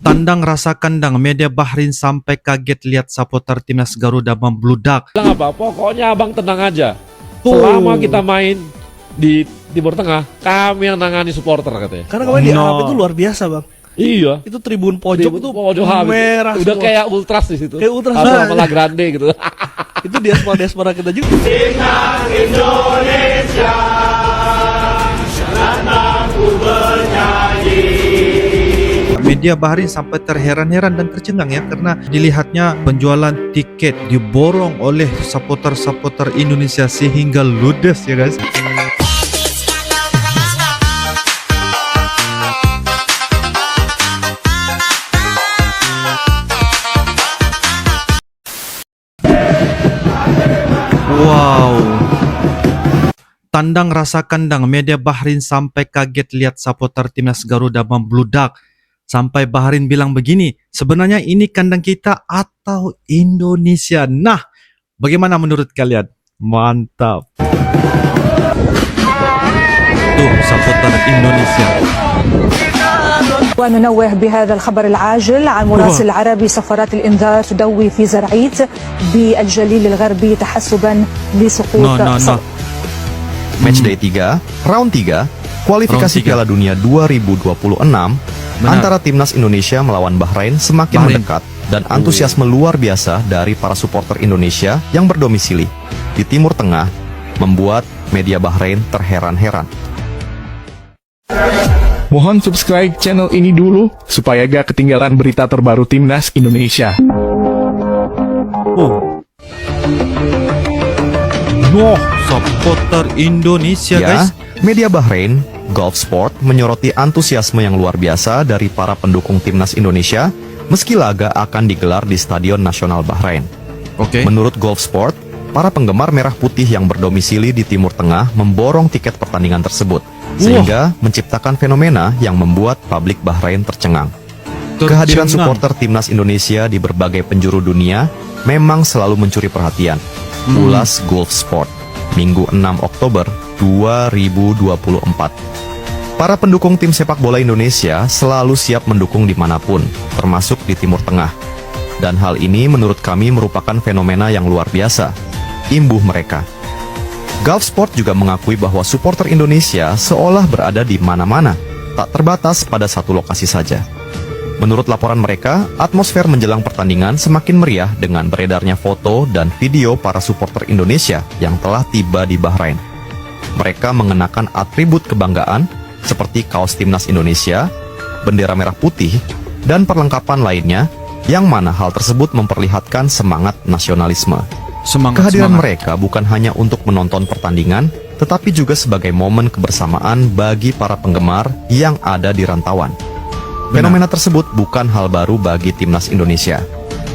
Tandang rasa kandang, media Bahrain sampai kaget lihat supporter timnas Garuda membludak. Bilang apa? Pokoknya abang tenang aja. Selama kita main di Timur Tengah, kami yang nangani supporter katanya. Karena kemarin di Arab itu luar biasa, Bang. Iya. Itu tribun pojok itu pojok habis. merah Udah semua. kayak ultras di situ. Kayak ultras. Atau La Grande gitu. Itu diaspora kita juga. Timnas Indonesia, syarat mampu bernyanyi. Media Bahrain sampai terheran-heran dan tercengang ya, karena dilihatnya penjualan tiket diborong oleh supporter-supporter Indonesia sehingga ludes ya guys. Wow. Tandang rasa kandang, media Bahrain sampai kaget lihat supporter timnas Garuda membludak. Sampai Bahrain bilang begini, sebenarnya ini kandang kita atau Indonesia? Nah, bagaimana menurut kalian? Mantap. Tuh, supporter Indonesia. وننوه بهذا الخبر العاجل عن مراسل عربي سفارات الإنذار تدوي في زرعيت بالجليل الغربي تحسبا لسقوط Match Day 3, Round 3, kualifikasi Piala Dunia 2026 antara timnas Indonesia melawan Bahrain semakin mendekat dan antusiasme luar biasa dari para supporter Indonesia yang berdomisili di Timur Tengah membuat media Bahrain terheran-heran. Mohon subscribe channel ini dulu supaya gak ketinggalan berita terbaru timnas Indonesia. Supporter Indonesia Ya, guys. media Bahrain, Gulf Sport menyoroti antusiasme yang luar biasa dari para pendukung timnas Indonesia meski laga akan digelar di Stadion Nasional Bahrain. Oke. Menurut Gulf Sport, para penggemar merah putih yang berdomisili di Timur Tengah memborong tiket pertandingan tersebut, sehingga menciptakan fenomena yang membuat publik Bahrain tercengang. Kehadiran supporter timnas Indonesia di berbagai penjuru dunia memang selalu mencuri perhatian. Ulas Gulf Sport, Minggu 6 Oktober 2024. Para pendukung tim sepak bola Indonesia selalu siap mendukung dimanapun, termasuk di Timur Tengah. Dan hal ini menurut kami merupakan fenomena yang luar biasa. Imbuh mereka. Gulf Sport juga mengakui bahwa supporter Indonesia seolah berada di mana-mana, tak terbatas pada satu lokasi saja. Menurut laporan mereka, atmosfer menjelang pertandingan semakin meriah dengan beredarnya foto dan video para supporter Indonesia yang telah tiba di Bahrain. Mereka mengenakan atribut kebanggaan seperti kaos timnas Indonesia, bendera merah putih, dan perlengkapan lainnya, yang mana hal tersebut memperlihatkan semangat nasionalisme. Kehadiran mereka bukan hanya untuk menonton pertandingan, tetapi juga sebagai momen kebersamaan bagi para penggemar yang ada di rantauan. Fenomena tersebut bukan hal baru bagi timnas Indonesia.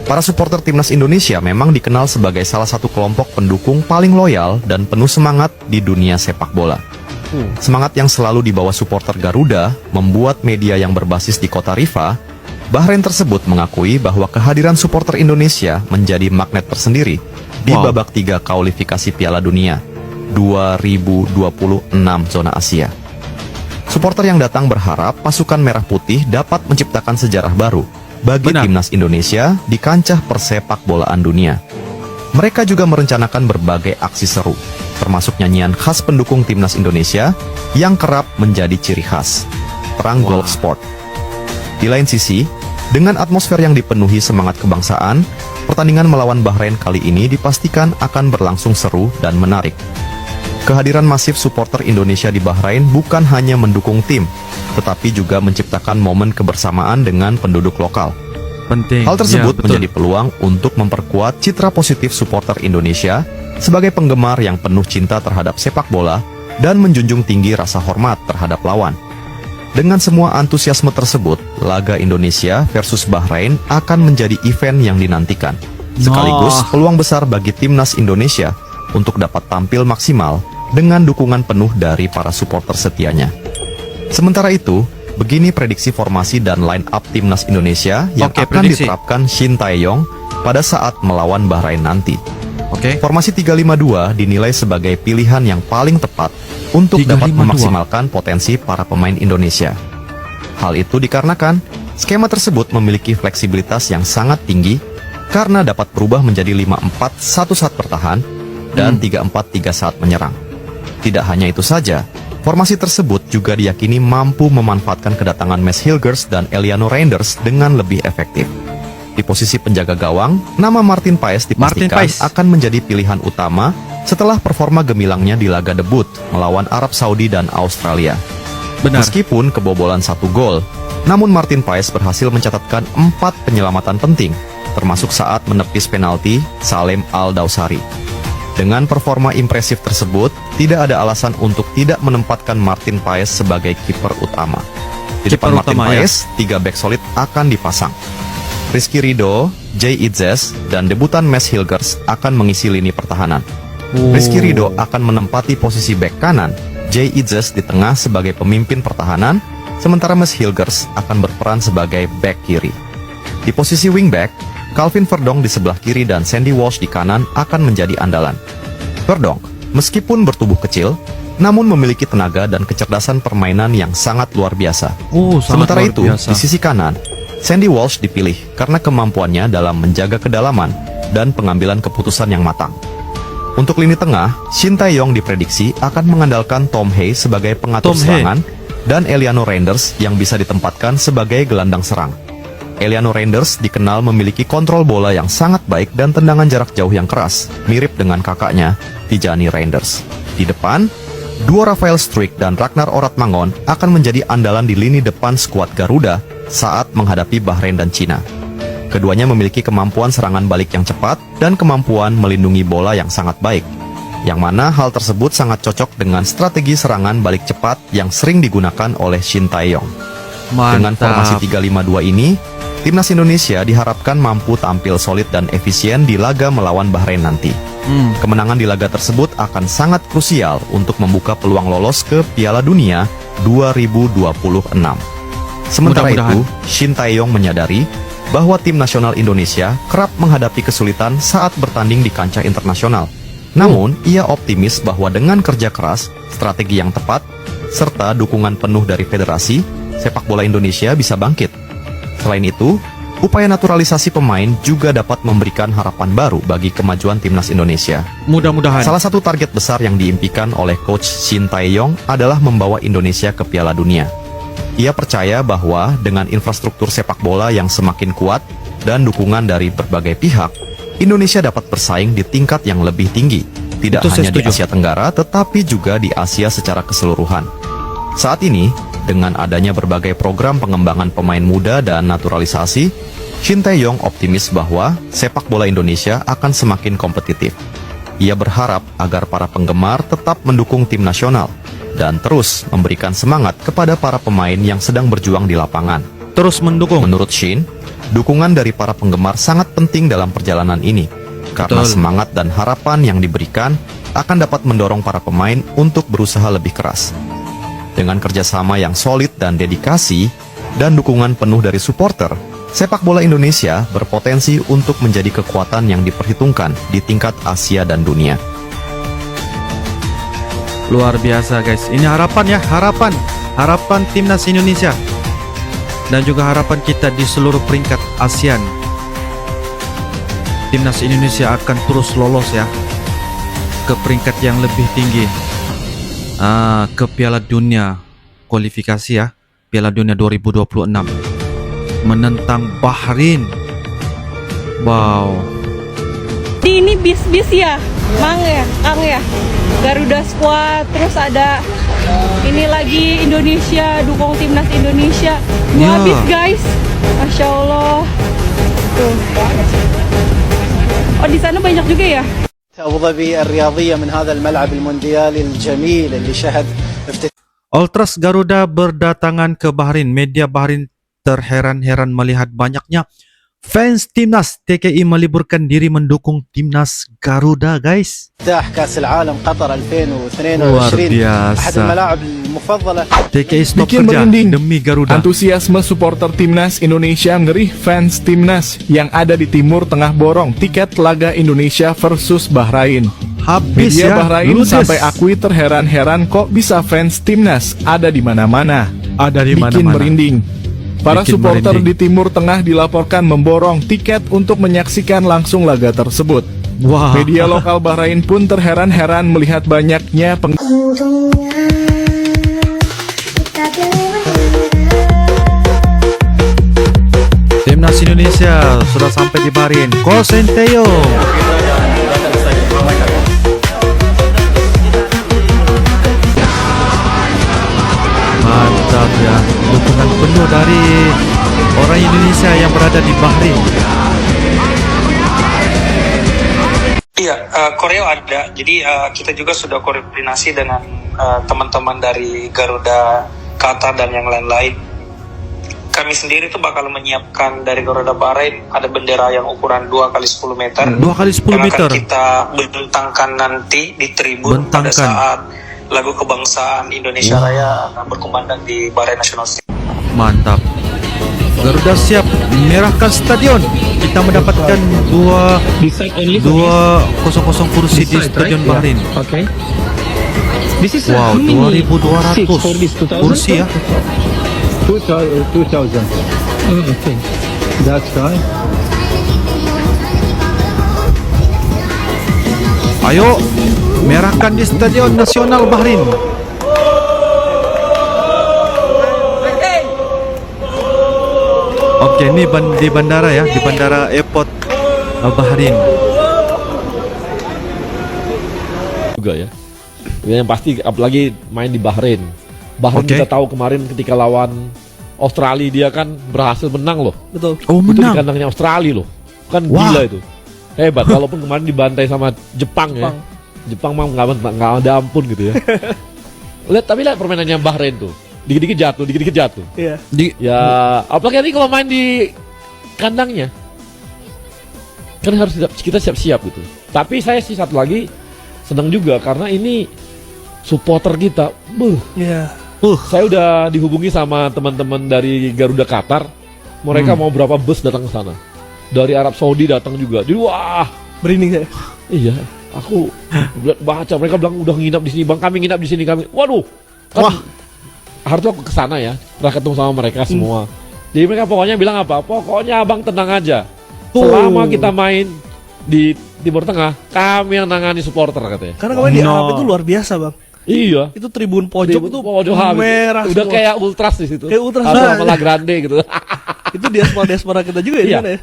Para supporter timnas Indonesia memang dikenal sebagai salah satu kelompok pendukung paling loyal dan penuh semangat di dunia sepak bola. Semangat yang selalu dibawa supporter Garuda membuat media yang berbasis di kota Rifa, Bahrain tersebut mengakui bahwa kehadiran supporter Indonesia menjadi magnet tersendiri di babak 3 kualifikasi Piala Dunia 2026 zona Asia. Supporter yang datang berharap pasukan merah putih dapat menciptakan sejarah baru bagi timnas Indonesia di kancah persepak bolaan dunia. Mereka juga merencanakan berbagai aksi seru, termasuk nyanyian khas pendukung timnas Indonesia yang kerap menjadi ciri khas. Terang Gulf Sport. Di lain sisi, dengan atmosfer yang dipenuhi semangat kebangsaan, pertandingan melawan Bahrain kali ini dipastikan akan berlangsung seru dan menarik. Kehadiran masif supporter Indonesia di Bahrain bukan hanya mendukung tim, tetapi juga menciptakan momen kebersamaan dengan penduduk lokal. Hal tersebut menjadi peluang untuk memperkuat citra positif supporter Indonesia sebagai penggemar yang penuh cinta terhadap sepak bola dan menjunjung tinggi rasa hormat terhadap lawan. Dengan semua antusiasme tersebut, laga Indonesia versus Bahrain akan menjadi event yang dinantikan. Sekaligus peluang besar bagi timnas Indonesia untuk dapat tampil maksimal dengan dukungan penuh dari para supporter setianya. Sementara itu, begini prediksi formasi dan line up timnas Indonesia yang akan diterapkan Shin Tae-yong pada saat melawan Bahrain nanti. Formasi 352 dinilai sebagai pilihan yang paling tepat untuk dapat memaksimalkan potensi para pemain Indonesia. Hal itu dikarenakan Skema tersebut memiliki fleksibilitas yang sangat tinggi karena dapat berubah menjadi 5-4 1 saat bertahan dan 3-4 3 saat menyerang. Tidak hanya itu saja, formasi tersebut juga diyakini mampu memanfaatkan kedatangan Mads Hilgers dan Eliano Reinders dengan lebih efektif. Di posisi penjaga gawang, nama Martin Paes dipastikan akan menjadi pilihan utama setelah performa gemilangnya di laga debut melawan Arab Saudi dan Australia. Benar. Meskipun kebobolan 1 gol, namun Martin Paes berhasil mencatatkan 4 penyelamatan penting, termasuk saat menepis penalti Salem Al-Dawsari. Dengan performa impresif tersebut, tidak ada alasan untuk tidak menempatkan Martin Paes sebagai kiper utama. Di depan Martin Paes, 3 bek solid akan dipasang. Rizky Ridho, Jay Itzes, dan debutan Mads Hilgers akan mengisi lini pertahanan. Rizky Ridho akan menempati posisi bek kanan, Jay Itzes di tengah sebagai pemimpin pertahanan, sementara Mads Hilgers akan berperan sebagai bek kiri. Di posisi wingback, Calvin Verdonk di sebelah kiri dan Sandy Walsh di kanan akan menjadi andalan. Verdonk, meskipun bertubuh kecil, namun memiliki tenaga dan kecerdasan permainan yang sangat luar biasa. Sementara itu, di sisi kanan, Sandy Walsh dipilih karena kemampuannya dalam menjaga kedalaman dan pengambilan keputusan yang matang. Untuk lini tengah, Shin Tae-yong diprediksi akan mengandalkan Tom Hye sebagai pengatur serangan dan Eliano Reinders yang bisa ditempatkan sebagai gelandang serang. Eliano Reinders dikenal memiliki kontrol bola yang sangat baik dan tendangan jarak jauh yang keras, mirip dengan kakaknya, Tijani Reinders. Di depan, duo Rafael Struijk dan Ragnar Oratmangon akan menjadi andalan di lini depan skuad Garuda saat menghadapi Bahrain dan Cina. Keduanya memiliki kemampuan serangan balik yang cepat dan kemampuan melindungi bola yang sangat baik, yang mana hal tersebut sangat cocok dengan strategi serangan balik cepat yang sering digunakan oleh Shin Tae-yong. Dengan formasi 3-5-2 ini, timnas Indonesia diharapkan mampu tampil solid dan efisien di laga melawan Bahrain nanti. Kemenangan di laga tersebut akan sangat krusial untuk membuka peluang lolos ke Piala Dunia 2026. Sementara itu, Shin Tae-yong menyadari bahwa tim nasional Indonesia kerap menghadapi kesulitan saat bertanding di kancah internasional. Namun, ia optimis bahwa dengan kerja keras, strategi yang tepat, serta dukungan penuh dari federasi, sepak bola Indonesia bisa bangkit. Selain itu, upaya naturalisasi pemain juga dapat memberikan harapan baru bagi kemajuan timnas Indonesia. Mudah-mudahan. Salah satu target besar yang diimpikan oleh coach Shin Tae-yong adalah membawa Indonesia ke Piala Dunia. Ia percaya bahwa dengan infrastruktur sepak bola yang semakin kuat dan dukungan dari berbagai pihak, Indonesia dapat bersaing di tingkat yang lebih tinggi, tidak hanya di Asia Tenggara tetapi juga di Asia secara keseluruhan. Saat ini, dengan adanya berbagai program pengembangan pemain muda dan naturalisasi, Shin Tae-yong optimis bahwa sepak bola Indonesia akan semakin kompetitif. Ia berharap agar para penggemar tetap mendukung tim nasional dan terus memberikan semangat kepada para pemain yang sedang berjuang di lapangan. Terus mendukung. Menurut Shin, dukungan dari para penggemar sangat penting dalam perjalanan ini, karena semangat dan harapan yang diberikan akan dapat mendorong para pemain untuk berusaha lebih keras. Dengan kerjasama yang solid dan dedikasi, dan dukungan penuh dari supporter, sepak bola Indonesia berpotensi untuk menjadi kekuatan yang diperhitungkan di tingkat Asia dan dunia. Luar biasa guys, ini harapan ya, harapan timnas Indonesia dan juga harapan kita di seluruh peringkat ASEAN. Timnas Indonesia akan terus lolos ya ke peringkat yang lebih tinggi, ke Piala Dunia kualifikasi ya, Piala Dunia 2026 menentang Bahrain. Wow. Ini bis ya, Mang ya, Ang ya, Garuda Squad, terus ada ini lagi Indonesia, dukung timnas Indonesia. Dua bis guys, Masya Allah. Tuh. Oh di sana banyak juga ya. أبو ظبي الرياضية من هذا الملعب المونديالي الجميل اللي شهد Ultras Garuda berdatangan ke Bahrain. Media Bahrain terheran-heran melihat banyaknya fans timnas TKI meliburkan diri mendukung timnas Garuda, guys. كأس العالم قطر 2022 luar biasa. أحد الملاعب المفضلة. TKI stop Bikin kerja merinding. demi Garuda. Antusiasme supporter timnas Indonesia ngeri fans timnas yang ada di Timur Tengah borong tiket laga Indonesia versus Bahrain. Habis Media ya, Bahrain ludes. sampai akui terheran-heran kok bisa fans timnas ada di mana-mana. Ada di Bikin mana-mana. merinding. Para Bikin supporter merinding. di Timur Tengah dilaporkan memborong tiket untuk menyaksikan langsung laga tersebut. Wah. Media lokal Bahrain pun terheran-heran melihat banyaknya Timnas Indonesia sudah sampai di Bahrain. Kosenteo. Mantap ya, dukungan penuh dari orang Indonesia yang berada di Bahrain. Iya, koreo ada. Jadi kita juga sudah koordinasi dengan teman-teman dari Garuda, Qatar dan yang lain-lain. Kami sendiri tuh bakal menyiapkan dari Garuda Bahrain ada bendera yang ukuran 2 kali 10 meter. 2 kali 10 yang meter. akan kita bentangkan nanti di tribun pada saat lagu kebangsaan Indonesia Raya akan berkumandang di Bahrain National Stadium. Mantap. Garuda siap merahkan stadion. Kita mendapatkan dua kosong kursi di Stadion Bahrain. Wow, 2.200 kursi ya. 2000. Okay. That's right. Ayo, merahkan di Stadion Nasional Bahrain. Oke, ini di bandara ya, di bandara airport Bahrain. Juga ya. Yang pasti apalagi main di Bahrain. Bahrain kita tahu kemarin ketika lawan Australia dia kan berhasil menang loh. Betul. Oh, Itu di menang. kandangnya Australia loh. Kan gila itu. Hebat walaupun kemarin dibantai sama Jepang ya. Jepang mah nggak ada ampun gitu ya. Lihat permainannya Bahrain tuh. Dikit-dikit jatuh. Iya. Ya, apalagi ini kalau main di kandangnya. Kan harus kita siap-siap gitu. Tapi saya sih satu lagi senang juga karena ini supporter kita. Iya. Saya udah dihubungi sama teman-teman dari Garuda Qatar. Mereka mau berapa bus datang ke sana. Dari Arab Saudi datang juga. Jadi wah, Merinding saya. iya, aku baca mereka bilang udah nginap di sini, Bang. Kami nginap di sini kami. Waduh. Kan, harusnya aku ke sana ya. Pernah ketemu sama mereka semua. Jadi mereka pokoknya bilang apa? Pokoknya Abang tenang aja. Selama kita main di Timur Tengah, kami yang nangani supporter katanya. Karena kemarin di Arab itu luar biasa, Bang. Iya. Itu tribun pojok tuh merah. Udah semua. kayak ultras di situ. Kayak ultras. Atau malah grande gitu. Itu diaspora kita juga ya, Iya. di mana ya?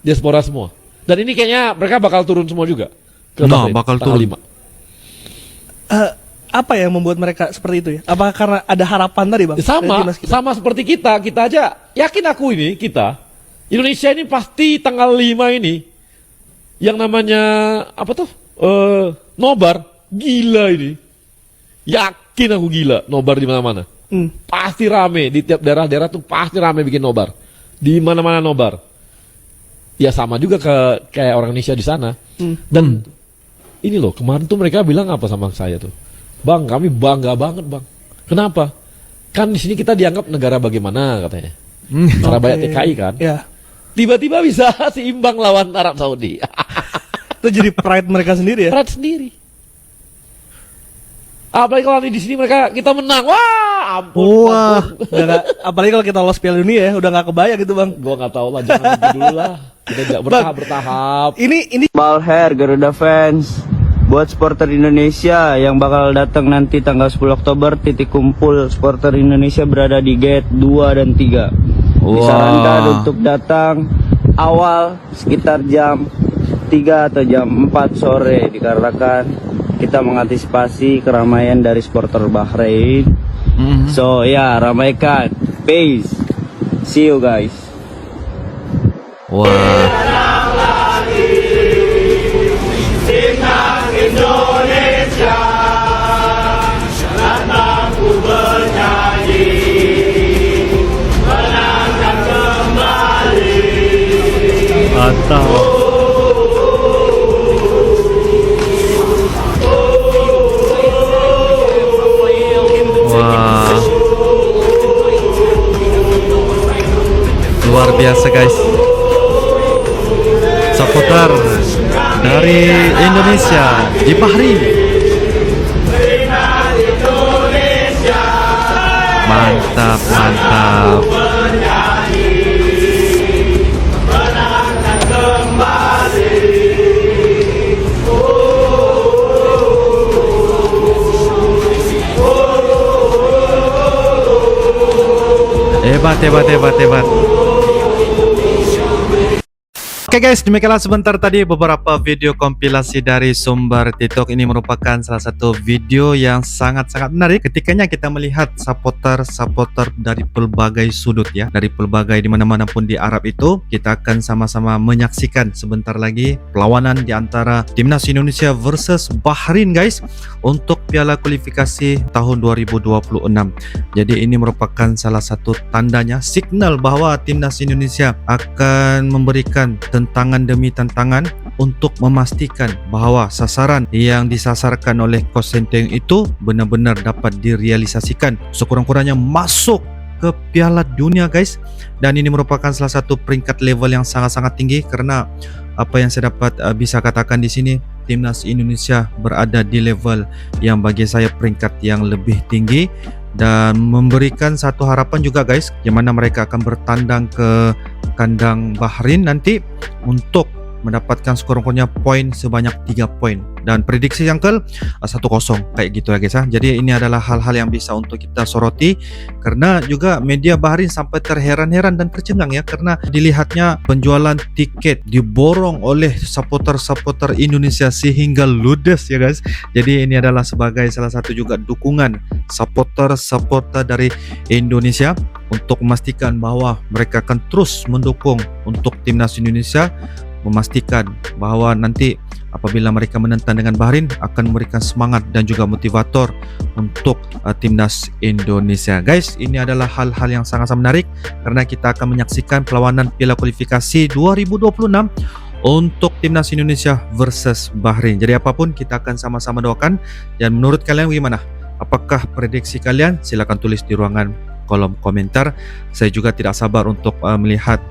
Diaspora semua. Dan ini kayaknya mereka bakal turun semua juga. Nah, bakal turun. 5. Apa yang membuat mereka seperti itu ya? Apakah karena ada harapan tadi, Bang? Sama, dari timnas kita? sama seperti kita aja yakin aku ini kita Indonesia ini pasti tanggal 5 ini yang namanya apa tuh nobar gila ini, yakin aku gila nobar di mana-mana, pasti rame di tiap daerah-daerah tuh pasti rame bikin nobar di mana-mana nobar. Ya sama juga kayak orang Indonesia di sana. Dan ini loh kemarin tuh mereka bilang apa sama saya tuh, Bang, kami bangga banget, Bang. Kenapa? Kan di sini kita dianggap negara bagaimana katanya. Negara banyak TKI kan. Ya. Tiba-tiba bisa seimbang lawan Arab Saudi. Itu jadi pride mereka sendiri ya. Pride sendiri. Apalagi kalau di sini kita menang. Wah, ampun. Wah. Apalagi kalau kita lolos Piala Dunia ya, udah nggak kebayang gitu, Bang. Gua nggak tahu lah, jangan gitu dulu lah. Kita bertahap. Ini Balher Garuda fans. Buat supporter Indonesia yang bakal datang nanti tanggal 10 Oktober, titik kumpul supporter Indonesia berada di gate 2 dan 3. Disarankan untuk datang awal sekitar jam 3 atau jam 4 sore dikarenakan kita mengantisipasi keramaian dari supporter Bahrain. So ya, ramaikan. Peace. See you guys. Wah. Indonesia karena ku bernyanyi menangkan kembali. Mantap. Wah. Luar biasa guys. Supporter dari Indonesia di Bahrain. Mantap, mantap. Hebat. Oke guys, demikianlah sebentar tadi beberapa video kompilasi dari sumber TikTok. Ini merupakan salah satu video yang sangat-sangat menarik ketikanya kita melihat supporter dari pelbagai sudut ya, dari pelbagai di mana-mana pun di Arab itu. Kita akan sama-sama menyaksikan sebentar lagi perlawanan di antara Timnas Indonesia versus Bahrain guys untuk Piala Kualifikasi tahun 2026. Jadi ini merupakan salah satu tandanya, signal bahwa Timnas Indonesia akan memberikan tantangan demi tantangan untuk memastikan bahawa sasaran yang disasarkan oleh Coach Sinteyong itu benar-benar dapat direalisasikan, sekurang-kurangnya masuk ke Piala Dunia guys. Dan ini merupakan salah satu peringkat level yang sangat-sangat tinggi, karena apa yang saya dapat bisa katakan di sini, Timnas Indonesia berada di level yang bagi saya peringkat yang lebih tinggi, dan memberikan satu harapan juga guys, yang mana mereka akan bertandang ke kandang Bahrain nanti untuk mendapatkan sekurang-kurangnya poin sebanyak 3 poin, dan prediksi yang ke 1-0 kayak gitu ya guys ya. Jadi ini adalah hal-hal yang bisa untuk kita soroti, karena juga media Bahrain sampai terheran-heran dan tercengang ya, karena dilihatnya penjualan tiket diborong oleh supporter Indonesia sehingga ludes ya guys. Jadi ini adalah sebagai salah satu juga dukungan supporter dari Indonesia untuk memastikan bahwa mereka akan terus mendukung untuk Timnas Indonesia, memastikan bahwa nanti apabila mereka menentang dengan Bahrain akan memberikan semangat dan juga motivator untuk Timnas Indonesia. Guys, ini adalah hal-hal yang sangat-sangat menarik, karena kita akan menyaksikan perlawanan Piala Kualifikasi 2026 untuk Timnas Indonesia versus Bahrain. Jadi apapun kita akan sama-sama doakan. Dan menurut kalian bagaimana? Apakah prediksi kalian? Silakan tulis di ruangan kolom komentar. Saya juga tidak sabar untuk melihat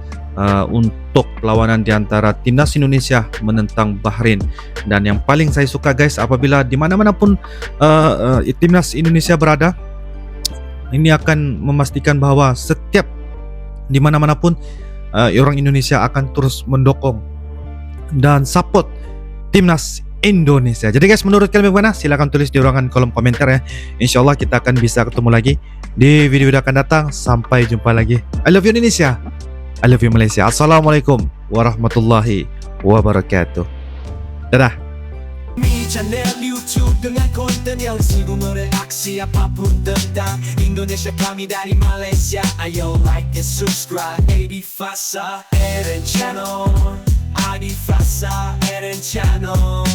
untuk perlawanan di antara Timnas Indonesia menentang Bahrain. Dan yang paling saya suka guys, apabila di mana-mana pun Timnas Indonesia berada, ini akan memastikan bahwa setiap di mana-mana pun orang Indonesia akan terus mendukung dan support Timnas Indonesia. Jadi guys, menurut kalian bagaimana? Silahkan tulis di ruangan kolom komentar ya. InsyaAllah kita akan bisa ketemu lagi di video-video akan datang. Sampai jumpa lagi. I love you Indonesia, I love you Malaysia. Assalamualaikum warahmatullahi wabarakatuh. Dadah. Channel YouTube dengan konten yang sibuk mereaksi apapun tentang Indonesia, kami dari Malaysia. Ayo like and subscribe Adi Fasa Eren Channel, Adi Fasa Eren Channel.